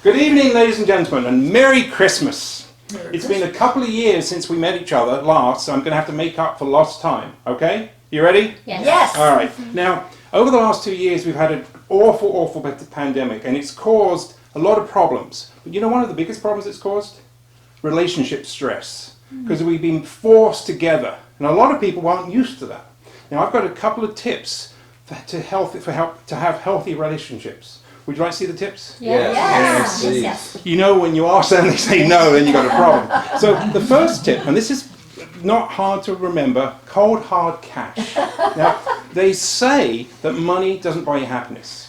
Good evening, ladies and gentlemen, and Merry Christmas. It's been a couple of years since we met each other last, so I'm going to have to make up for lost time, okay? You ready? Yes. Yes. All right. Now, over the last 2 years, we've had an awful pandemic, and it's caused a lot of problems. But you know one of the biggest problems it's caused? Relationship stress. Because we've been forced together, and a lot of people aren't used to that. Now, I've got a couple of tips to have healthy relationships. Would you like to see the tips? Yes. Yes. You know when you ask them, they say no, then you've got a problem. So the first tip, and this is not hard to remember, cold hard cash. Now, they say that money doesn't buy you happiness.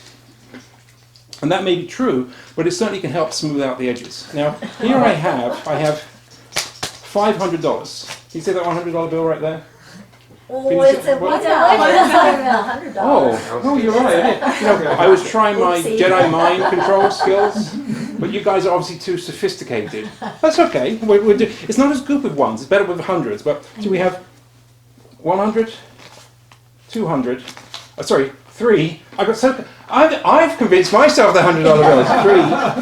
And that may be true, but it certainly can help smooth out the edges. Now, here I have $500. Can you see that $100 bill right there? Oh, it's a $100. Oh, you're right. I was trying my Jedi mind control skills, but you guys are obviously too sophisticated. That's okay. It's not as good with ones. It's better with hundreds. But so we have 100, 200. Sorry, 3. I've convinced myself the $100 bill is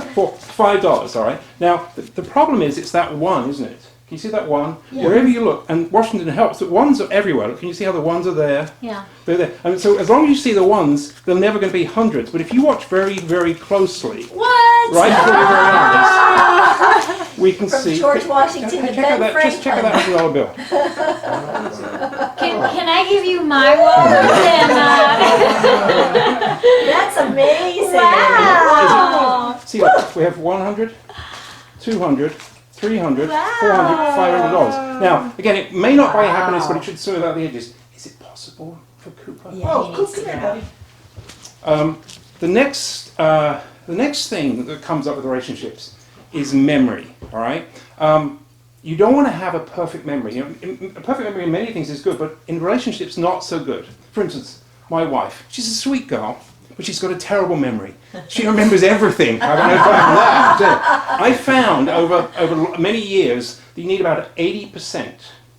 3, 4, $5. All right. Now the problem is it's that one, isn't it? Can you see that one? Yeah. Wherever you look, and Washington helps, the ones are everywhere. Look, can you see how the ones are there? Yeah. They're there. And so as long as you see the ones, they're never going to be hundreds. But if you watch very, very closely, right before your eyes, we can see. From George Washington to Ben Franklin. Just check out that $100 bill. Can I give you my word? That's amazing. Wow. See, look, we have 100, 200, 300, wow. 400, $500. Now, again, it may not buy you happiness, but it should smooth out the edges. Is it possible for Cooper? Yeah, come here, buddy. The next thing that comes up with relationships is memory. All right. You don't want to have a perfect memory. You know, a perfect memory in many things is good, but in relationships, not so good. For instance, my wife. She's a sweet girl, but she's got a terrible memory. She remembers everything. I've got no problem with that. I found over many years that you need about 80%.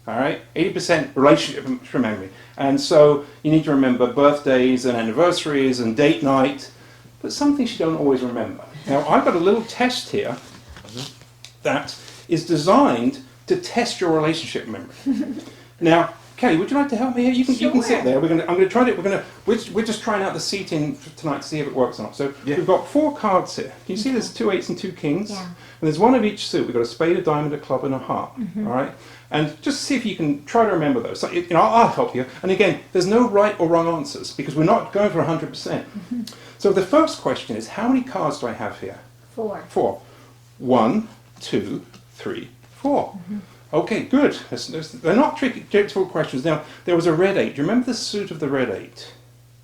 All right, 80% relationship memory, and so you need to remember birthdays and anniversaries and date night, but some things you don't always remember. Now, I've got a little test here that is designed to test your relationship memory. Now, Kelly, would you like to help me here? You can sit there. I'm going to try it. We're just trying out the seating tonight to see if it works or not. So we've got 4 cards here. Can you see there's 2 8s and 2 kings? Yeah. And there's one of each suit. We've got a spade, a diamond, a club, and a heart. Mm-hmm. All right. And just see if you can try to remember those. So, I'll help you. And again, there's no right or wrong answers because we're not going for 100%. Mm-hmm. So the first question is, how many cards do I have here? 4. 4. 1, 2, 3, 4. Mm-hmm. Okay, good. They're not tricky, difficult questions. Now, there was a red 8. Do you remember the suit of the red 8?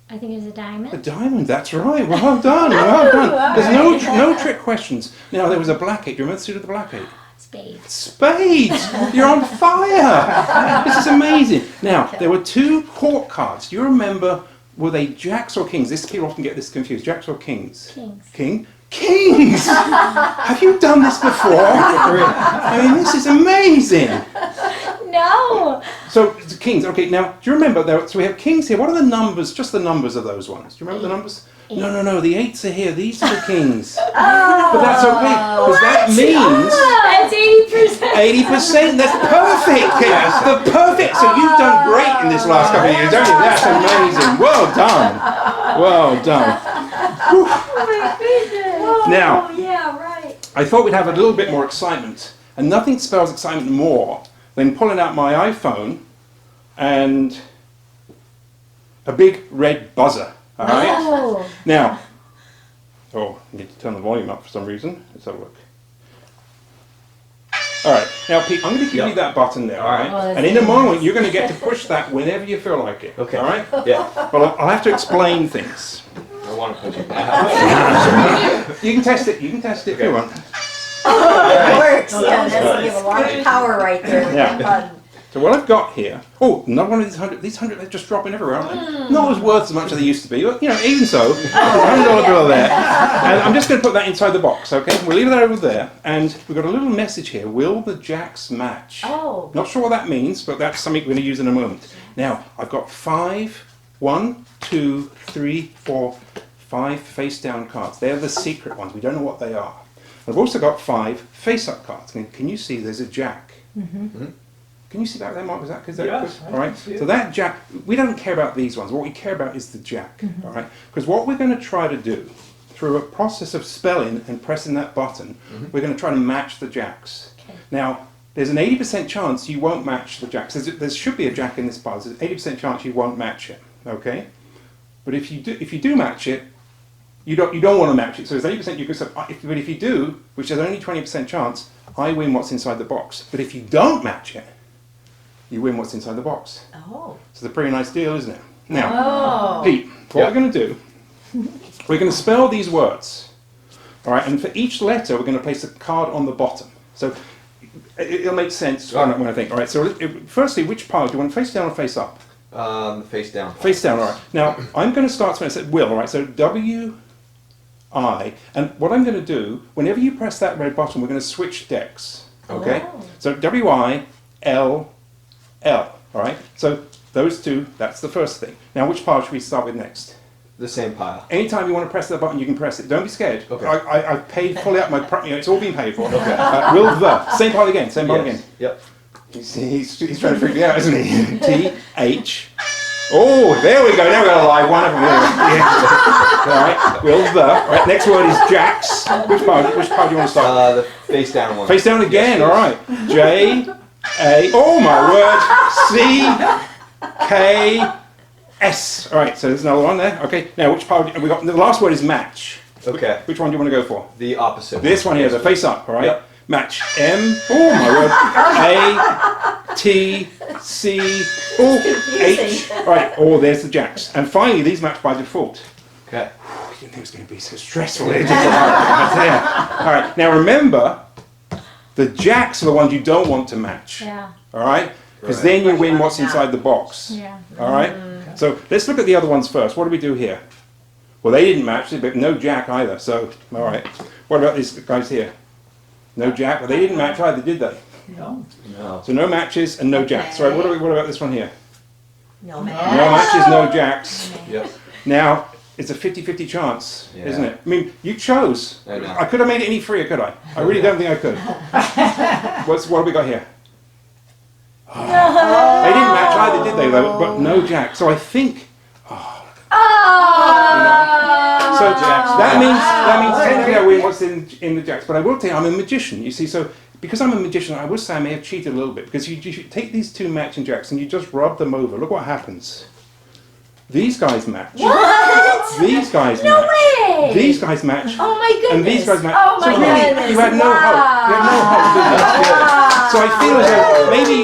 I think it was a diamond. A diamond, that's right. Well done, well done. There's no trick questions. Now, there was a black 8. Do you remember the suit of the black 8? Spade. Spade! You're on fire! This is amazing. Now, there were 2 court cards. Do you remember, were they jacks or kings? People often get this confused. Jacks or kings? Kings. King? Kings! Have you done this before? I mean, this is amazing. No. So, the kings. Okay, now, do you remember, so we have kings here. What are the numbers, just the numbers of those ones? Do you remember the numbers? 8. No, the 8s are here. These are the kings. But that's okay, because that means... That's 80%. 80%, that's perfect! The perfect! So you've done great in this last couple of years, haven't you? That's amazing. Well done. Well done. Oh my goodness. Now, yeah, right. I thought we'd have a little bit more excitement, and nothing spells excitement more than pulling out my iPhone and a big red buzzer. All right? Oh. Now, I need to turn the volume up for some reason. Let's have a look. All right, now Pete, I'm going to give you that button there, all right? And in a moment, you're going to get to push that whenever you feel like it. Okay. All right? Yeah. But I'll have to explain things. I want to push it. You can test it. You can test it if you want. It works. Yeah, that's give a lot of power right there with that button. So what I've got here, another one of these 100, they're just dropping everywhere, aren't they? Not as worth as much as they used to be, but even so, there's a $100 bill there. And I'm just going to put that inside the box, okay? We'll leave that over there, and we've got a little message here, will the jacks match? Oh. Not sure what that means, but that's something we're going to use in a moment. Now, I've got 1, 2, 3, 4, 5 face down cards. They're the secret ones, we don't know what they are. I've also got 5 face-up cards. Can you see there's a jack? Can you see that there, Mark? Is that Yes, good? I All right. can see it. So that jack, we don't care about these ones. What we care about is the jack. All right. Because what we're going to try to do through a process of spelling and pressing that button, we're going to try to match the jacks. Okay. Now, there's an 80% chance you won't match the jacks. There should be a jack in this puzzle. There's an 80% chance you won't match it. Okay. But if you do match it, you don't want to match it. So there's 80% you can. But if you do, which there's only 20% chance, I win what's inside the box. But if you don't match it, you win what's inside the box. Oh. So it's a pretty nice deal, isn't it? Now, Oh. Pete, what we're going to do, we're going to spell these words. All right, and for each letter, we're going to place a card on the bottom. So it'll make sense when I think. All right, so firstly, which pile? Do you want face down or face up? Face down. Face down, all right. Now, I'm going to start when I said will, all right? So W-I, and what I'm going to do, whenever you press that red button, we're going to switch decks, okay? Oh. So W-I-L-L, all right? So those two, that's the first thing. Now, which pile should we start with next? The same pile. Anytime you want to press that button, you can press it. Don't be scared. Okay. I've paid fully up my, it's all been paid for. Okay. Will the, same pile again, same pile again. Yep. He's trying to freak me out, isn't he? T-H. Oh, there we go. Now we've got a live one, haven't we? Yeah. All right. Will the. All right. Next word is jacks. Which part do you want to start? The face down one. Face down again. Yes, All right. J-A. Oh my word. C-K-S. All right. So there's another one there. Okay. Now which part? We got the last word is match. Okay. Which one do you want to go for? The opposite. This one here, the face up. All right. Yep. Match. M. Oh my word. A-T-C-O-H. Right. Oh, there's the jacks. And finally, these match by default. Okay. I didn't think it was going to be so stressful. All right. Now remember, the jacks are the ones you don't want to match. Yeah. All right. Because Right. then you win what's inside the box. Yeah. All right. So let's look at the other ones first. What do we do here? Well, they didn't match, but no jack either. So all right. What about these guys here? No jack. Well, they didn't match either, did they? No. No. So no matches and no jacks. Right. What about this one here? No No man. matches, no jacks. Yep. Now, it's a 50-50 chance, Yeah. isn't it? I mean, you chose. I know. I could have made it any freer, could I? I really don't think I could. What have we got here? They didn't match either, did they? Though, but no jack. So I think. So that means technically I win what's in the jacks. But I will tell you, I'm a magician. You see, so because I'm a magician, I would say I may have cheated a little bit because you should take these two matching jacks and you just rub them over. Look what happens. These guys match. What? These guys No match. way! These guys match. Oh my goodness! And these guys match. Oh my so really, goodness! you had no hope. You had no hope, did you? So I feel as though maybe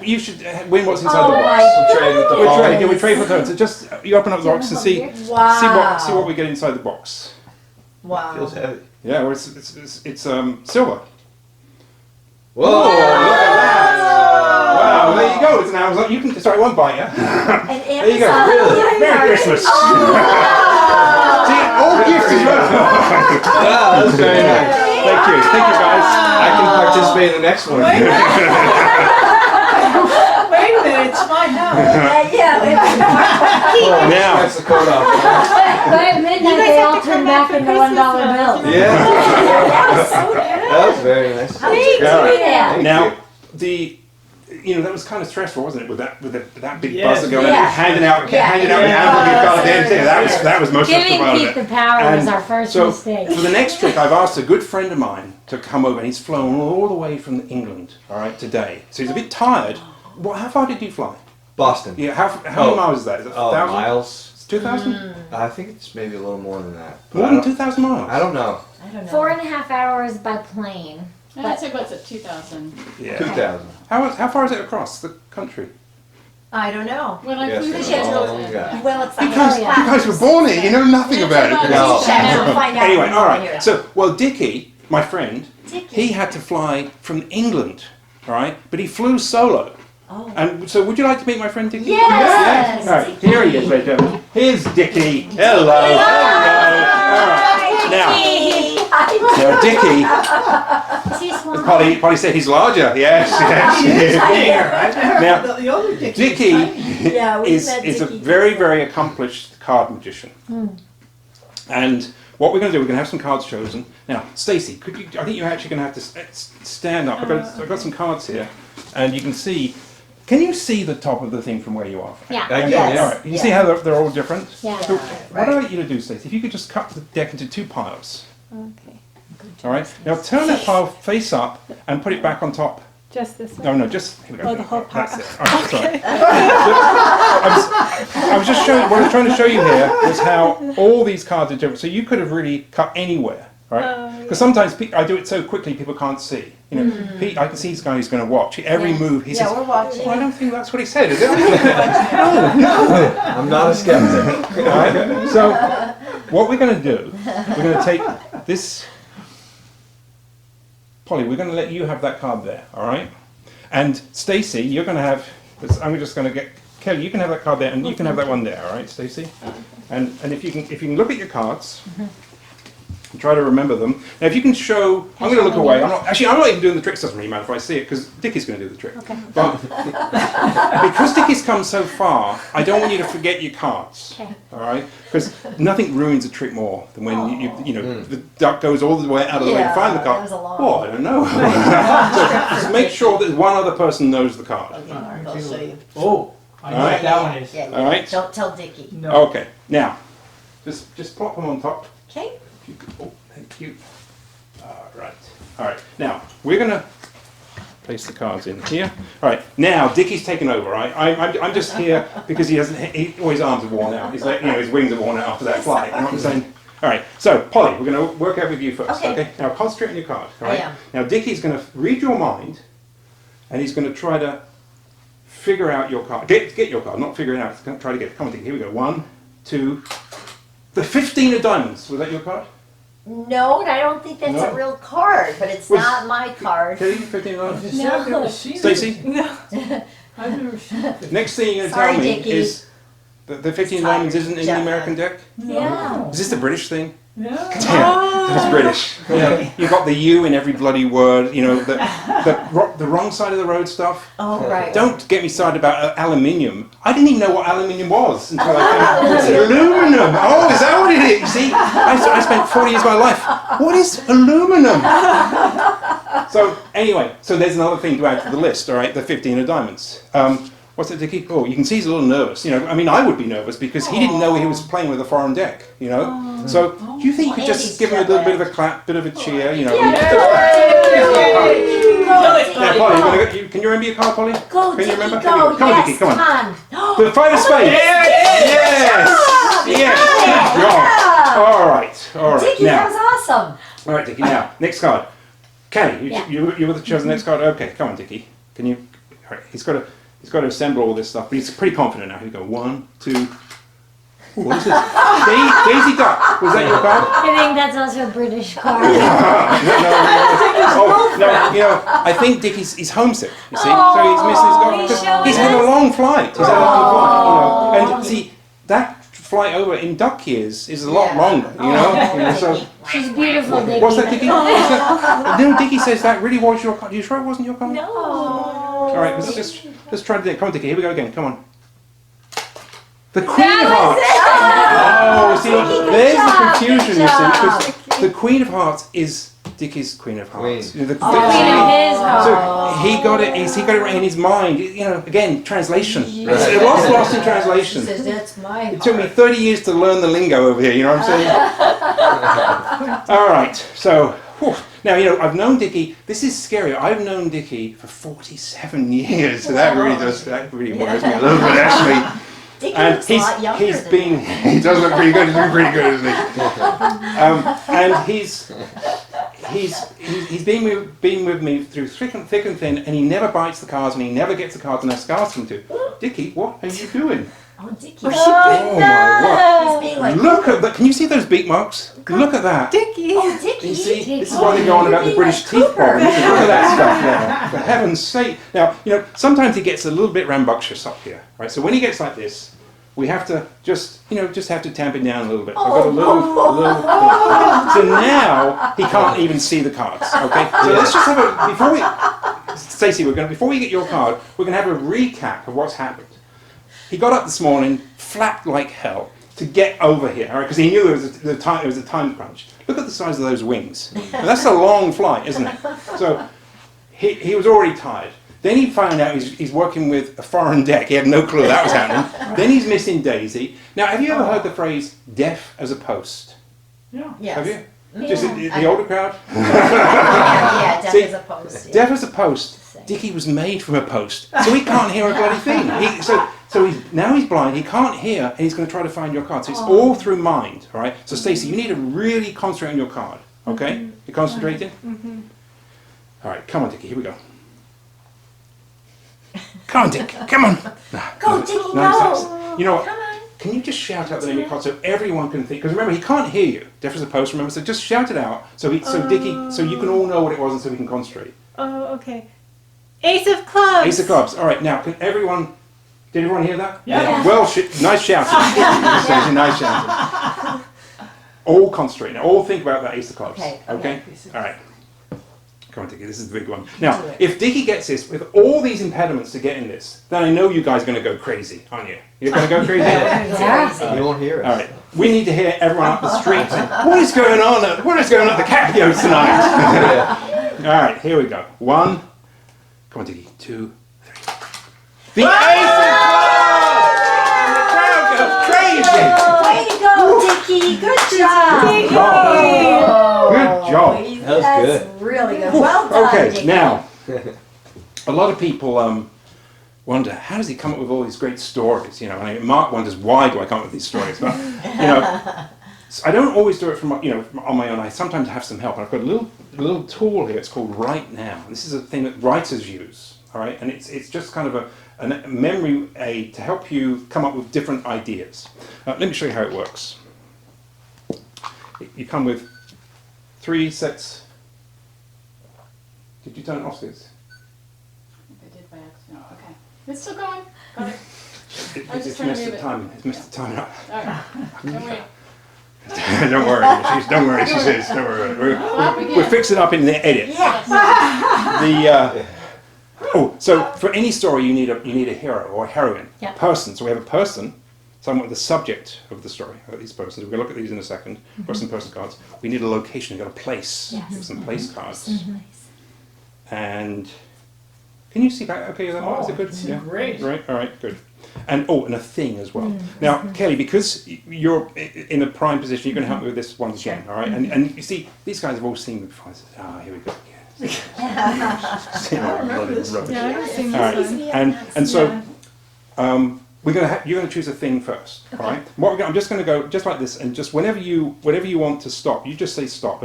you should win what's inside the Oh box. my We'll trade with the We'll phone. trade. Yeah, we trade for those. So just you open up the box and see what we get inside the box. Wow. Feels heavy. Yeah, well, it's silver. Whoa! Look at that. Wow, well, there you go. It's an Amazon. You can sorry, one bite, yeah. And There you go. Amazon. Merry Christmas. See, all gifts as well. Wow, that's very nice. Thank you, guys. I can participate in the next one. Wait a minute, it's mine now. Now, That's the code off. But at midnight they all turn back into $1 bills. Yeah. That was so good. That was very nice. How did you do Yeah. that? Thank now, you. that was kind of stressful, wasn't it? With that big Yes. buzzer going, Yeah. handing out the Yeah. hamburger card at the end. That was most Giving stressful. Pete the power was our first so mistake. for the next trick, I've asked a good friend of mine to come over, and he's flown all the way from England. All right, today, so he's a bit tired. How far did you fly? Boston. Yeah, how many miles is that? Is it Oh, 1,000? miles? 2,000? I think it's maybe a little more than that. But More I than don't- 2,000 miles. I don't know. I don't know. 4.5 hours by plane. I'd say what's it, 2,000? Yeah. 2,000. How far is it across the country? I don't know. When I Yes, flew it's to a long Jerusalem. guy. Well, it's like You guys were born here. You know nothing about it. No. Find out Anyway, more all right. here. So, well, Dickie, my friend, he had to fly from England, all right? But he flew solo. Oh. And so, would you like to meet my friend Dickie? Yes! All right, here he is, ladies and gentlemen. Here's Dickie. Hello. Hello. All right. Now, Dickie, Is he small? Polly said he's larger. Yes, yes. Now, The older Dickie Yeah, we is met a Dickie. very, very accomplished card magician. And what we're going to do, we're going to have some cards chosen. Now, Stacey, could you? I think you're actually going to have to stand up. I've got some cards here, and you can see. Can you see the top of the thing from where you are? Yeah. Yes. All right. You see how they're all different? Yeah. So what I'd like you to do, Stacey, if you could just cut the deck into 2 piles. Okay. All right. Now turn that pile face up and put it back on top. Just this one? No, just here we go. Oh, the whole pile. That's it. All right, sorry. I was just showing. What I was trying to show you here was how all these cards are different. So you could have really cut anywhere, right? Because sometimes I do it so quickly people can't see. You know, Pete, I can see this guy who's going to watch every move. He says, we're watching. "Well, I don't think that's what he said, is it?" I'm not a skeptic. All right. So what we're going to do, we're going to take this. Polly, we're going to let you have that card there, all right? And Stacey, you're going to have. I'm just going to get Kelly. You can have that card there, and you can have that one there, all right, Stacey? And if you can look at your cards. And try to remember them. Now, if you can show, I'm going to look away. I'm not even doing the tricks. Doesn't really matter if I see it because Dickie's going to do the trick. Okay. But because Dickie's come so far, I don't want you to forget your cards. Okay. All right? Because nothing ruins a trick more than when you know the duck goes all the way out of the way to find the that card. was a long- Oh, I don't know. So just make sure that one other person knows the card. Okay, Mark, I'll show you. Oh, I know All right. what that one is. Yeah, All right. Don't tell Dickie. No. Okay. Now, just plop them on top. Okay. Oh, thank you. All right. Now we're gonna place the cards in here. All right. Now Dickie's taken over. Right. I'm just here because all his arms are worn out. He's like, his wings are worn out after that flight. You know what I'm saying? All right. So Polly, we're gonna work out with you first. Okay. Now concentrate on your card. All I right. am. Now Dickie's gonna read your mind, and he's gonna try to figure out your card. Get your card, not figure it out. He's gonna try to get it. Come on, Dickie. Here we go. 1, 2. The 15 of diamonds. Was that your card? No, I don't think that's No. a real card, but it's Was- not my card. Kelly, 15 of diamonds. Just I've never seen it. Stacey, No. I've never seen it. next thing you're going to Sorry, tell me Dickie. is that the 15 Tired. diamonds isn't in the Yeah. American deck? Yeah. Is this the British thing? No. Yeah, it's British. You know, you've got the U in every bloody word, the wrong side of the road stuff. Oh, right. Don't get me started about aluminium. I didn't even know what aluminium was until I came. It's aluminum. Oh, is that what it is? You see, I spent 40 years of my life. What is aluminum? So anyway, there's another thing to add to the list. All right, the 15 of diamonds. What's it, Dickie? Oh, you can see he's a little nervous. I would be nervous because he didn't know he was playing with a foreign deck. So do you think you could just Andy's give him a little bit of a clap, bit of a cheer? Now, Polly, can you remember your card, Polly? Go, Can Dickie, you remember? go. Here we go. Come on, Yes, Dickie, come on. on. The five of spades. Yes. Yes. Good job. All right. Dickie, Now, that was awesome. all right, Dickie. Now, next card. Kenny, Yeah. you were the chosen next card. Okay, come on, Dickie. Can you? All right. He's got to assemble all this stuff, but he's pretty confident now. Here we go. 1, 2. Ooh, what is this? Daisy Duck. Was that your card? I think that's also a British card. No. Oh, no, I think he's homesick, you see. So he's missing his showing he's had a us. long flight. He's had a long flight, And see, that flight over in duck years is a lot Yeah. longer, so She's beautiful, Dickie. what's that, Dickie? No, Dickie says that really was your card. Are you sure it wasn't your card? No. All right, let's try to do it. Come on, Dickie, here we go again. Come on. The Queen of Hearts. Oh, see, there's the confusion, you see, because the Queen of Hearts is Dickie's Queen of Hearts. Queen. The Queen of his heart. So he got it right in his mind. Again, translation. It was lost in translation. Says that's my It took me 30 years to learn the lingo over here. You know what I'm saying? All right. So now I've known Dickie. This is scary. I've known Dickie for 47 years. So that really worries me a little bit actually. Dickie And looks a lot younger he's than been, me. he does look pretty good, he's doing pretty good, isn't he? And he's been with me through thick and thin, and he never bites the cards, and he never gets the cards, and I asked him to. Dickie, what are you doing? Oh, Dickie. Oh my He's being like, word. Look at that, can you see those beak marks? Look at that. Dickie. oh, Dickie. You see, this is why they go on about the British teeth problem. Look at that stuff now. For heaven's sake. Now, sometimes he gets a little bit rambunctious up here, right? So when he gets like this, we have to just have to tamp it down a little bit. I've got a little So now he can't even see the cards. Okay. So let's just have Stacey, before we get your card, we're gonna have a recap of what's happened. He got up this morning, flapped like hell, to get over here, all right? Because he knew there was a time crunch. Look at the size of those wings. Now, that's a long flight, isn't it? So he was already tired. Then he found out he's working with a foreign deck. He had no clue that was happening. Then he's missing Daisy. Now, have you ever heard the phrase "deaf as a post"? Yeah. Yes. Have you? Just the older crowd. Yeah, deaf See, as a post. Yeah. Deaf as a post. Dickie was made from a post, so he can't hear a bloody thing. So he's blind. He can't hear, and he's going to try to find your card. So it's all through mind, all right? So Stacey, you need to really concentrate on your card, okay? You concentrating? All right, come on, Dickie. Here we go. Come on, Dick. Come on. Go, Dickie, No, you know what? Come on. Can you just shout out the name of your card so everyone can think? Because remember, he can't hear you. Deaf as a post. Remember, so just shout it out so Dickie, so you can all know what it was, and so we can concentrate. Oh, okay. Ace of clubs. Ace of clubs. All right, now can everyone? Did everyone hear that? Yeah. Well, nice shouting. Stacey, nice shouting. All concentrate now. All think about that ace of clubs. Okay. All right. Come on, Dickie. This is the big one. Now, if Dickie gets this with all these impediments to getting this, then I know you guys are going to go crazy, aren't you? You're going to go crazy. Yeah. You won't hear it. All right. We need to hear everyone up the street saying, what is going on at the Capios tonight? All right. Here we go. 1. Come on, Dickie. 2, 3. The ace of clubs! And the crowd goes crazy. Way to go, Dickie. Good job. Good job. That was That's good. really good. Well done, Okay, Dickie. now, a lot of people wonder, how does he come up with all these great stories? You know, I mean, Mark wonders, why do I come up with these stories? But, you know, so I don't always do it from on my own. I sometimes have some help. And I've got a little tool here. It's called Write Now. This is a thing that writers use, all right? And it's just kind of a memory aid to help you come up with different ideas. Let me show you how it works. You come with 3 sets. Did you turn it off, Liz? I did by accident. Okay. It's still going. Got it. I was just It's trying to missed move the it. timing. It's missed the timing up. All right. Don't worry. Don't worry. Don't worry. She says. Don't worry. We'll fix it up in the edit. Yeah. So for any story, you need a hero or a heroine, Yeah. a person. So we have a person, someone the subject of the story. These persons. We're going to look at these in a second. We've got some person cards. We need a location. We've got a place. Yes. We have some place cards. Nice. And can you see back? Okay, is it good? it's great. Right. All right. Good. And a thing as well. Now, Kelly, because you're in a prime position, you're going to help me with this once again. All right. And you see, these guys have all seen me before. Here we go. Rubbish. Yeah, I haven't seen All right. this one. And so you're going to choose a thing first. All right. I'm just going to go just like this, and just whenever you want to stop, you just say stop.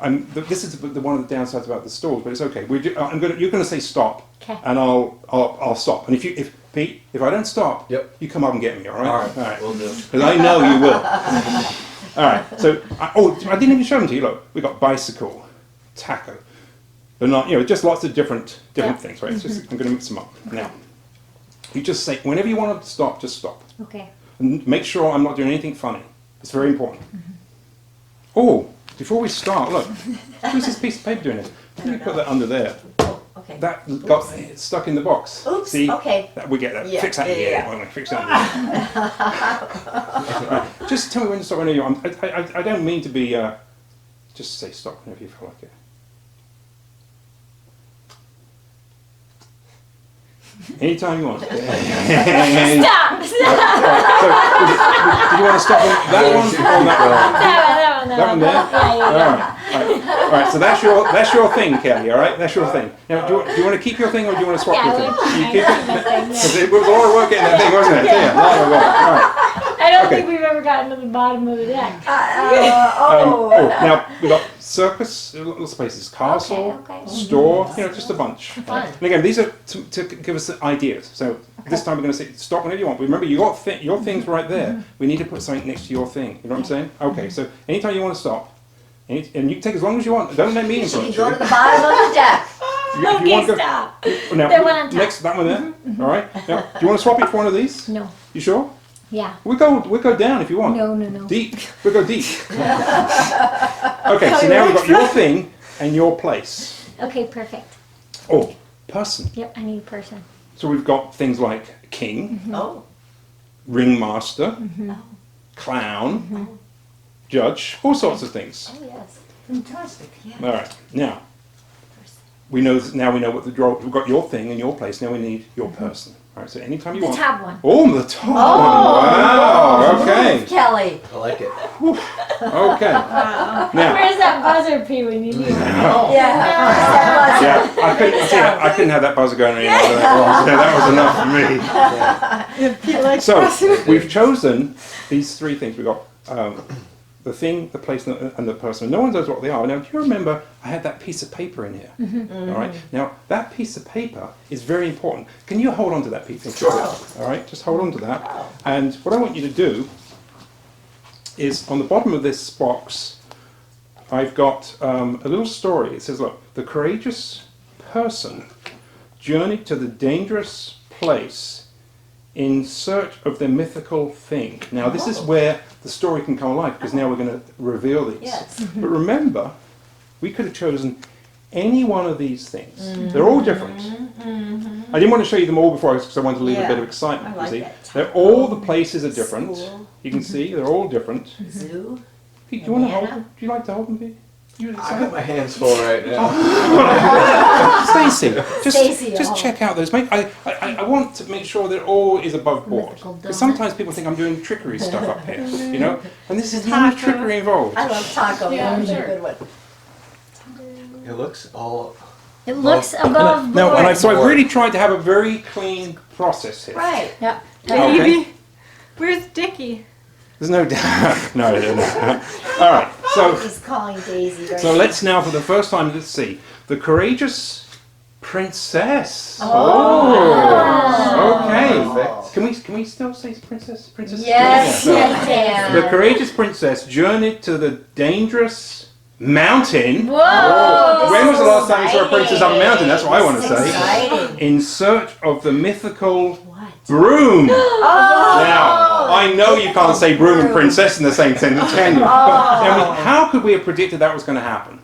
And this is one of the downsides about the stalls, but it's okay. You're going to say stop, Okay. and I'll stop. And if Pete, if I don't stop, Yep. you come up and get me. All right. All right. We'll do. Because I know you will. All right. So I didn't even show them to you. Look, we got bicycle, taco. They're not, just lots of different things, right? It's just, I'm going to mix them up now. You just say whenever you want to stop, just stop. Okay. And make sure I'm not doing anything funny. It's very important. Oh, before we start, look, who's this piece of paper doing it? Let me put that under there. Okay. That got stuck in the box. Oops. See? Okay. We get that. Yeah, Fix that in the yeah, edit, yeah. won't we? Fix that in the edit. Right. Just tell me when to stop whenever you want. I don't mean to be. Just say stop whenever you feel like it. Anytime you want. Stop! Did you want to stop on that one or that one? That one there? Yeah. All right. So that's your thing, Kelly. All right, that's your thing. Now, do you want to keep your thing or do you want to swap your thing? You keep it. Because it was a lot of work getting that thing, wasn't it? Yeah, a lot of work. All right. I don't Okay. think we've ever gotten to the bottom of the deck. Now we got circus, little spaces, castle, Okay. store. Just a bunch. Fun. And again, these are to give us ideas. So this time we're going to say stop whenever you want. Remember, you got your thing's right there. We need to put something next to your thing. You know what I'm saying? Okay. So anytime you want to stop, and you can take as long as you want. Don't let me You should influence go you. to the bottom of the deck. You Okay, want to go, stop. now, The one on top. next, that one there. All right. Now, do you want to swap it for one of these? No. You sure? Yeah. We'll go down if you want. No. Deep. We'll go deep. Okay. So now we've got your thing and your place. Okay, perfect. Oh, person. Yep, I need a person. So we've got things like king, Oh. ringmaster, clown, judge, all sorts of things. Oh, yes. Fantastic. All right, now we know what the draw. We've got your thing in your place. Now we need your person. All right, so anytime you The want. top one. Oh, the top one. Wow. Okay. Kelly. I like it. Okay. Now. Where's that buzzer, P, when you need it? Oh. Yeah. Yeah, I couldn't have that buzzer going any longer. That was enough for me. Pete likes So buzzers. we've chosen these three things. We've got the thing, the place, and the person. No one knows what they are. Now, do you remember I had that piece of paper in here? All right. Now, that piece of paper is very important. Can you hold on to that piece of paper? All right. Just hold on to that. And what I want you to do is on the bottom of this box, I've got a little story. It says, look, the courageous person journeyed to the dangerous place in search of the mythical thing. Now, this is where the story can come alive, because now we're going to reveal these. Yes. But remember, we could have chosen any one of these things. They're all different. I didn't want to show you them all before, because I wanted to leave a bit of excitement. I like you see, it. they're all the places are different. School. You can see they're all different. Zoo. Pete, do you want to hold Banana. them? Do you like to hold them, Pete? You I got excited? my hands full right now. Stacey, Stacey, just oh. check out those. I want to make sure that all is above board. Mythical Because donut. sometimes people think I'm doing trickery stuff up here, you know? And this is not trickery involved. I love taco. Yeah, That was sure. a good one. It looks all. It looks above No, board. so I've really tried to have a very clean process here. Right. Yep. Okay. Baby. Where's Dickie? There's no doubt. No. All right, so He's calling Daisy right So let's now, for the first time, let's see. The courageous princess. Oh. Okay. Can we still say princess? Princess? Yes, Yeah. yes, Dan. The courageous princess journeyed to the dangerous mountain. Whoa! When was the last time you saw a princess up a mountain? That's what I want to This is say. exciting. In search of the mythical What? broom. Oh. Now, I know you can't say broom and princess in the same sentence, can you? But, I mean, how could we have predicted that was going to happen?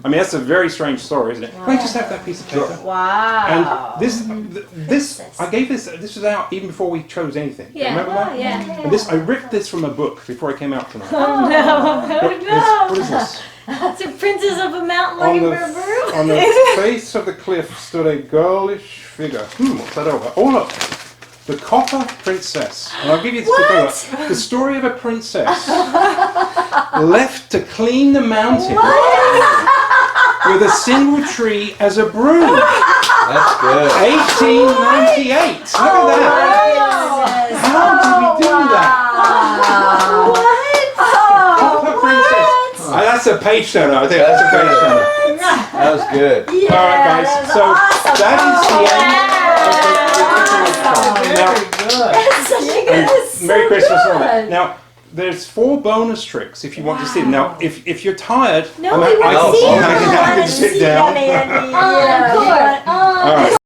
I mean, that's a very strange story, isn't it? Can I just have that piece of paper? Wow. And this, I gave this was out even before we chose anything. Yeah. Remember that? Yeah. And this, I ripped this from a book before I came out tonight. Oh no! What is this? It's a princess of a mountain On looking the, for a broom. on the face of the cliff stood a girlish figure. What's that over? Oh look, the Copper Princess. And I'll give you this to the story of a princess left to clean the mountain with a single tree as a broom. That's good. 1898. Look at that. How did we do that? Copper Princess. That's a page turner. I think that's a page turner. That was good. Yeah, All right, guys. that's So awesome. that is the end. Now, Very good. That's such a good. That's so Merry Christmas and all that. good. Now, there's 4 bonus tricks if you want to see them. Now, if you're tired, No, I we want to see can them. sit down. Andy. Oh, Yeah, we of course. want- All right.